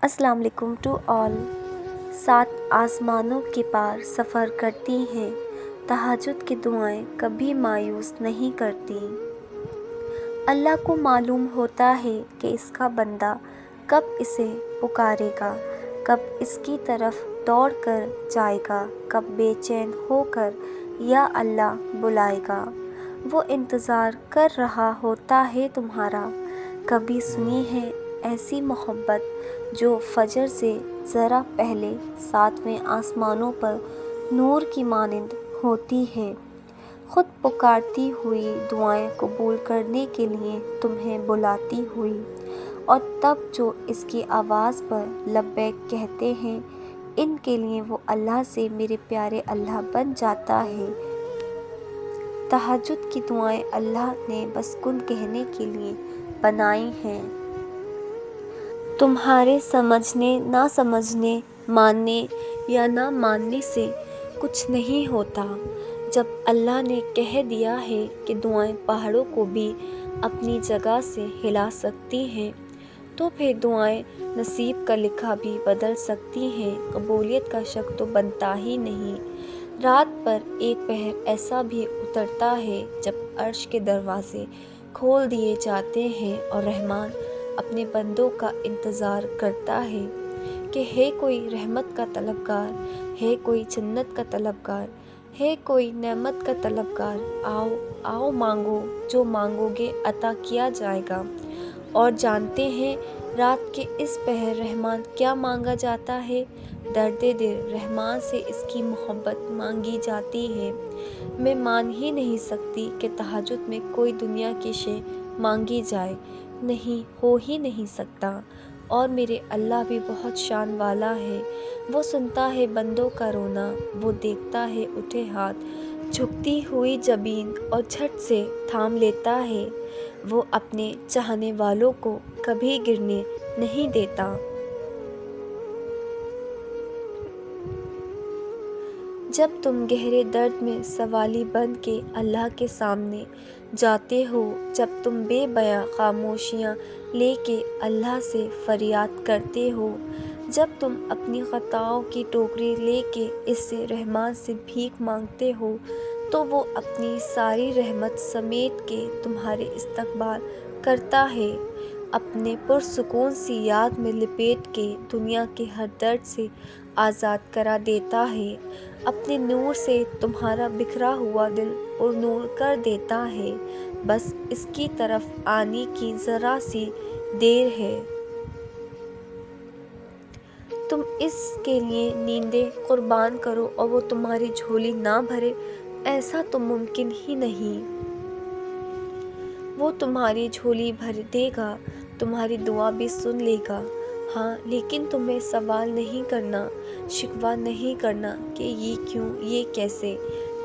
السلام علیکم to all. 7 آسمانوں کے پار سفر کرتی ہیں، تہجد کی دعائیں کبھی مایوس نہیں کرتی۔ اللہ کو معلوم ہوتا ہے کہ اس کا بندہ کب اسے پکارے گا، کب اس کی طرف دوڑ کر جائے گا، کب بے چین ہو کر یا اللہ بلائے گا۔ وہ انتظار کر رہا ہوتا ہے تمہارا۔ کبھی سنی ہے ایسی محبت جو فجر سے ذرا پہلے 7ویں آسمانوں پر نور کی مانند ہوتی ہے، خود پکارتی ہوئی، دعائیں قبول کرنے کے لیے تمہیں بلاتی ہوئی، اور تب جو اس کی آواز پر لبیک کہتے ہیں، ان کے لیے وہ اللہ سے میرے پیارے اللہ بن جاتا ہے۔ تہجد کی دعائیں اللہ نے بس کن کہنے کے لیے بنائی ہیں۔ تمہارے سمجھنے، نہ سمجھنے، ماننے یا نہ ماننے سے کچھ نہیں ہوتا۔ جب اللہ نے کہہ دیا ہے کہ دعائیں پہاڑوں کو بھی اپنی جگہ سے ہلا سکتی ہیں، تو پھر دعائیں نصیب کا لکھا بھی بدل سکتی ہیں۔ قبولیت کا شک تو بنتا ہی نہیں۔ رات پر ایک پہر ایسا بھی اترتا ہے جب عرش کے دروازے کھول دیے جاتے ہیں اور رحمان اپنے بندوں کا انتظار کرتا ہے کہ ہے کوئی رحمت کا طلبگار، ہے کوئی جنت کا طلبگار، ہے کوئی نعمت کا طلبگار، آؤ آؤ مانگو، جو مانگو گے عطا کیا جائے گا۔ اور جانتے ہیں رات کے اس پہر رحمان کیا مانگا جاتا ہے؟ درد دل رحمان سے اس کی محبت مانگی جاتی ہے۔ میں مان ہی نہیں سکتی کہ تہجد میں کوئی دنیا کی شے مانگی جائے، نہیں ہو ہی نہیں سکتا۔ اور میرے اللہ بھی بہت شان والا ہے۔ وہ سنتا ہے بندوں کا رونا، وہ دیکھتا ہے اٹھے ہاتھ، جھکتی ہوئی جبین، اور جھٹ سے تھام لیتا ہے۔ وہ اپنے چاہنے والوں کو کبھی گرنے نہیں دیتا۔ جب تم گہرے درد میں سوالی بن کے اللہ کے سامنے جاتے ہو، جب تم بے بیاں خاموشیاں لے کے اللہ سے فریاد کرتے ہو، جب تم اپنی خطاؤں کی ٹوکری لے کے اس سے رحمان سے بھیک مانگتے ہو، تو وہ اپنی ساری رحمت سمیٹ کے تمہارے استقبال کرتا ہے، اپنے پرسکون سی یاد میں لپیٹ کے دنیا کے ہر درد سے آزاد کرا دیتا ہے، اپنے نور سے تمہارا بکھرا ہوا دل پرنور کر دیتا ہے۔ بس اس کی طرف آنے کی ذرا سی دیر ہے۔ تم اس کے لیے نیندیں قربان کرو اور وہ تمہاری جھولی نہ بھرے، ایسا تو ممکن ہی نہیں۔ وہ تمہاری جھولی بھر دے گا، تمہاری دعا بھی سن لے گا، ہاں، لیکن تمہیں سوال نہیں کرنا، شکوہ نہیں کرنا کہ یہ کیوں، یہ کیسے۔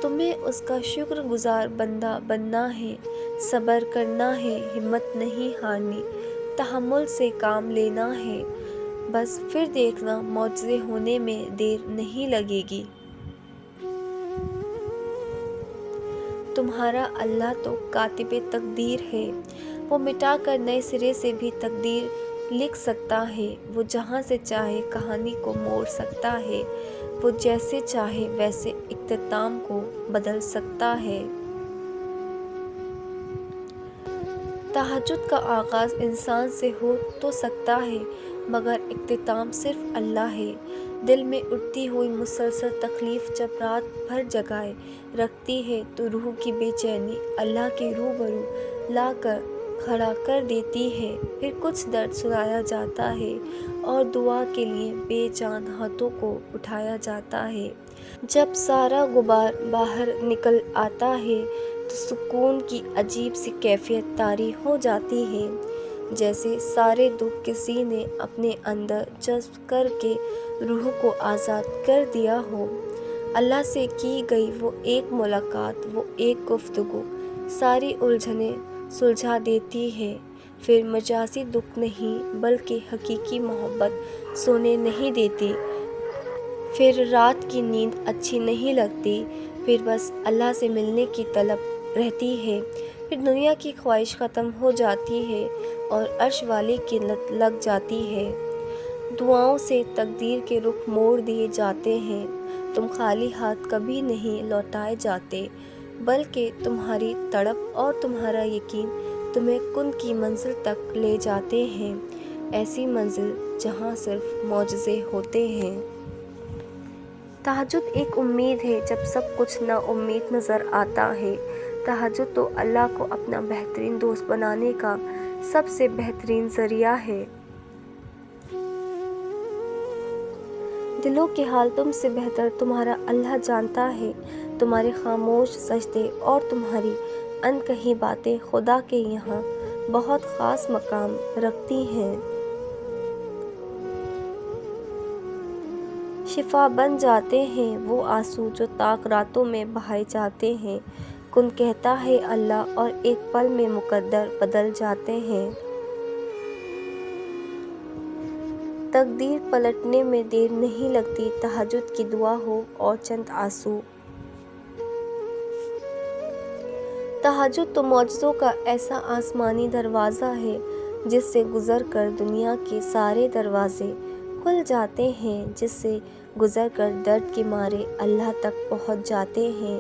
تمہیں اس کا شکر گزار بندہ بننا ہے، صبر کرنا ہے، ہمت نہیں ہارنی، تحمل سے کام لینا ہے، بس پھر دیکھنا معجزے ہونے میں دیر نہیں لگے گی۔ تمہارا اللہ تو کاتب تقدیر ہے، وہ مٹا کر نئے سرے سے بھی تقدیر لکھ سکتا ہے، وہ جہاں سے چاہے کہانی کو موڑ سکتا ہے، وہ جیسے چاہے ویسے اختتام کو بدل سکتا ہے۔ تہجد کا آغاز انسان سے ہو تو سکتا ہے، مگر اختتام صرف اللہ ہے۔ دل میں اٹھتی ہوئی مسلسل تکلیف جب رات بھر جگائے رکھتی ہے تو روح کی بے چینی اللہ کے روبرو لا کر کھڑا کر دیتی ہے، پھر کچھ درد سنایا جاتا ہے اور دعا کے لیے بے جان ہاتھوں کو اٹھایا جاتا ہے۔ جب سارا غبار باہر نکل آتا ہے تو سکون کی عجیب سی کیفیت طاری ہو جاتی ہے، جیسے سارے دکھ کسی نے اپنے اندر جذب کر کے روح کو آزاد کر دیا ہو۔ اللہ سے کی گئی وہ ایک ملاقات، وہ ایک گفتگو ساری الجھنیں سلجھا دیتی ہے، پھر مجازی دکھ نہیں بلکہ حقیقی محبت سونے نہیں دیتی، پھر رات کی نیند اچھی نہیں لگتی، پھر بس اللہ سے ملنے کی طلب رہتی ہے، پھر دنیا کی خواہش ختم ہو جاتی ہے اور عرش والے کی لت لگ جاتی ہے۔ دعاؤں سے تقدیر کے رخ موڑ دیے جاتے ہیں۔ تم خالی ہاتھ کبھی نہیں لوٹائے جاتے، بلکہ تمہاری تڑپ اور تمہارا یقین تمہیں کن کی منزل تک لے جاتے ہیں، ایسی منزل جہاں صرف معجزے ہوتے ہیں۔ تہجد ایک امید ہے جب سب کچھ نا امید نظر آتا ہے۔ تہجد تو اللہ کو اپنا بہترین دوست بنانے کا سب سے بہترین ذریعہ ہے۔ دلوں کے حال تم سے بہتر تمہارا اللہ جانتا ہے۔ تمہارے خاموش سجدے اور تمہاری انکہی باتیں خدا کے یہاں بہت خاص مقام رکھتی ہیں۔ شفا بن جاتے ہیں وہ آنسو جو تاک راتوں میں بہائے جاتے ہیں۔ کن کہتا ہے اللہ اور ایک پل میں مقدر بدل جاتے ہیں۔ تقدیر پلٹنے میں دیر نہیں لگتی، تہجد کی دعا ہو اور چند آنسو۔ تہجد تو معجزوں کا ایسا آسمانی دروازہ ہے جس سے گزر کر دنیا کے سارے دروازے کھل جاتے ہیں، جس سے گزر کر درد کے مارے اللہ تک پہنچ جاتے ہیں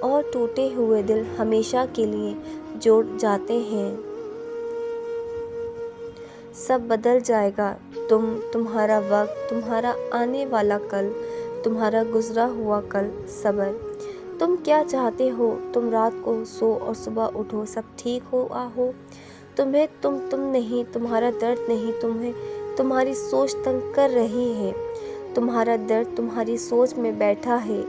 اور ٹوٹے ہوئے دل ہمیشہ کے لیے جوڑ جاتے ہیں۔ سب بدل جائے گا، تمہارا وقت، تمہارا آنے والا کل، تمہارا گزرا ہوا کل۔ صبر۔ تم کیا چاہتے ہو؟ تم رات کو سو اور صبح اٹھو، سب ٹھیک ہو۔ تمہیں تم نہیں، تمہارا درد نہیں، تمہاری سوچ تنگ کر رہی ہے۔ تمہارا درد تمہاری سوچ میں بیٹھا ہے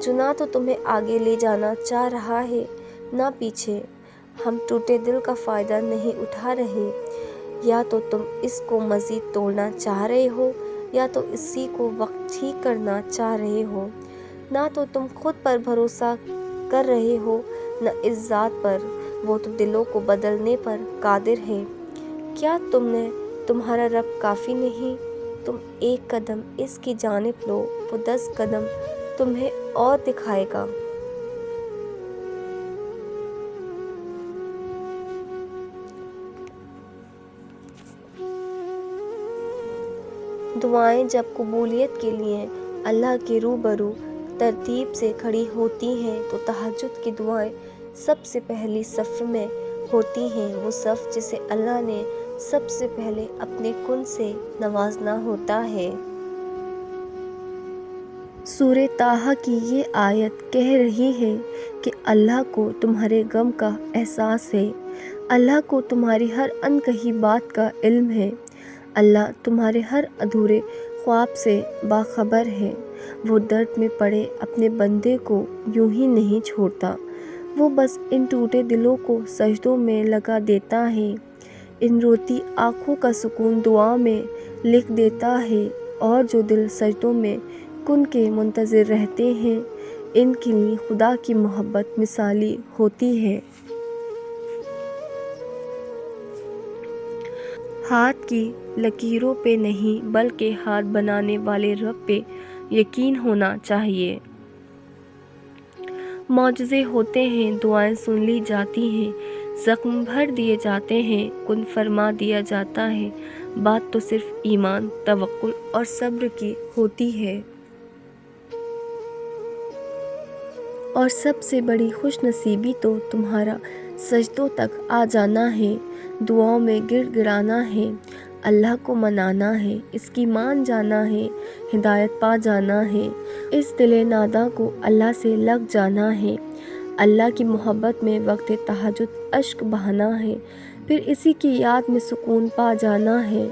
جو نہ تو تمہیں آگے لے جانا چاہ رہا ہے نہ پیچھے۔ ہم ٹوٹے دل کا فائدہ نہیں اٹھا رہے، یا تو تم اس کو مزید توڑنا چاہ رہے ہو یا تو اسی کو وقت ٹھیک کرنا چاہ رہے ہو۔ نہ تو تم خود پر بھروسہ کر رہے ہو نہ اس ذات پر، وہ تو دلوں کو بدلنے پر قادر ہے۔ کیا تمہارا رب کافی نہیں؟ تم ایک قدم اس کی جانب لو، وہ 10 قدم تمہیں اور دکھائے گا۔ دعائیں جب قبولیت کے لیے اللہ کے روبرو ترتیب سے کھڑی ہوتی ہیں تو تہجد کی دعائیں سب سے پہلی صف میں ہوتی ہیں، وہ صف جسے اللہ نے سب سے پہلے اپنے کن سے نوازنا ہوتا ہے۔ سورہ طٰہٰ کی یہ آیت کہہ رہی ہے کہ اللہ کو تمہارے غم کا احساس ہے، اللہ کو تمہاری ہر انکہی بات کا علم ہے، اللہ تمہارے ہر ادھورے خواب سے باخبر ہے۔ وہ درد میں پڑے اپنے بندے کو یوں ہی نہیں چھوڑتا، وہ بس ان ٹوٹے دلوں کو سجدوں میں لگا دیتا ہے، ان روتی آنکھوں کا سکون دعا میں لکھ دیتا ہے، اور جو دل سجدوں میں کن کے منتظر رہتے ہیں ان کے لیے خدا کی محبت مثالی ہوتی ہے۔ ہاتھ کی لکیروں پہ نہیں بلکہ ہاتھ بنانے والے رب پہ یقین ہونا چاہیے۔ معجزے ہوتے ہیں، دعائیں سن لی جاتی ہیں، زخم بھر دیے جاتے ہیں، کن فرما دیا جاتا ہے، بات تو صرف ایمان، توکل اور صبر کی ہوتی ہے۔ اور سب سے بڑی خوش نصیبی تو تمہارا سجدوں تک آ جانا ہے، دعاؤں میں گڑ گڑانا ہے، اللہ کو منانا ہے، اس کی مان جانا ہے، ہدایت پا جانا ہے، اس دل ناداں کو اللہ سے لگ جانا ہے، اللہ کی محبت میں وقت تہجد اشک بہانا ہے، پھر اسی کی یاد میں سکون پا جانا ہے۔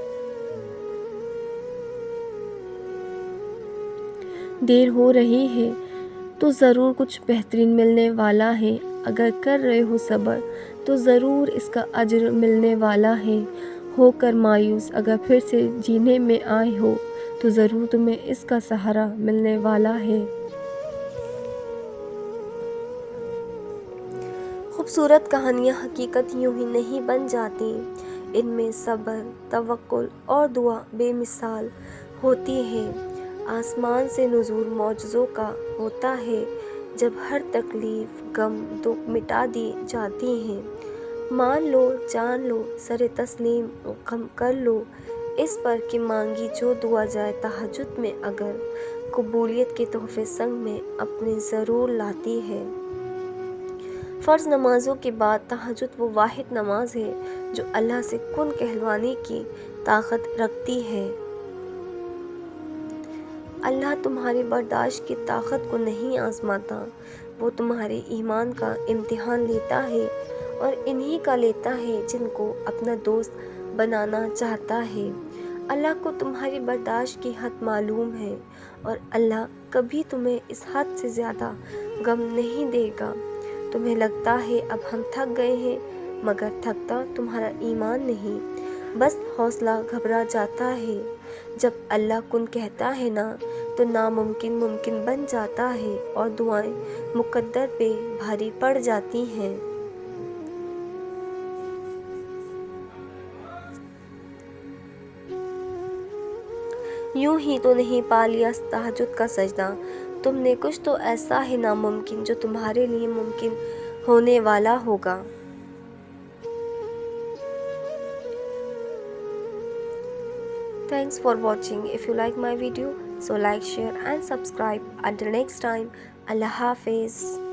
دیر ہو رہی ہے تو ضرور کچھ بہترین ملنے والا ہے، اگر کر رہے ہو صبر تو ضرور اس کا اجر ملنے والا ہے، ہو کر مایوس اگر پھر سے جینے میں آئے ہو تو ضرور تمہیں اس کا سہارا ملنے والا ہے۔ خوبصورت کہانیاں حقیقت یوں ہی نہیں بن جاتی، ان میں صبر، توکل اور دعا بے مثال ہوتی ہے۔ آسمان سے نزول معجزوں کا ہوتا ہے، جب ہر تکلیف، غم، دکھ مٹا دی جاتی ہیں۔ مان لو، جان لو، سر تسلیم خم کر لو، اس پر کہ مانگی جو دعا جائے تہجد میں اگر قبولیت کے تحفے سنگ میں اپنے ضرور لاتی ہے۔ فرض نمازوں کے بعد تہجد وہ واحد نماز ہے جو اللہ سے کن کہلوانے کی طاقت رکھتی ہے۔ اللہ تمہاری برداشت کی طاقت کو نہیں آزماتا، وہ تمہارے ایمان کا امتحان لیتا ہے اور انہی کا لیتا ہے جن کو اپنا دوست بنانا چاہتا ہے۔ اللہ کو تمہاری برداشت کی حد معلوم ہے اور اللہ کبھی تمہیں اس حد سے زیادہ غم نہیں دے گا۔ تمہیں لگتا ہے اب ہم تھک گئے ہیں، مگر تھکتا تمہارا ایمان نہیں، بس حوصلہ گھبرا جاتا ہے۔ جب اللہ کن کہتا ہے نا تو ناممکن ممکن بن جاتا ہے اور دعائیں مقدر پہ بھاری پڑ جاتی ہیں۔ یوں ہی تو نہیں پا لیا تہجد کا سجدہ تم نے، کچھ تو ایسا ہے ناممکن جو تمہارے لیے ممکن ہونے والا ہوگا۔ Thanks for watching. If you like my video, so like, share and subscribe. Until next time, Allah Hafiz.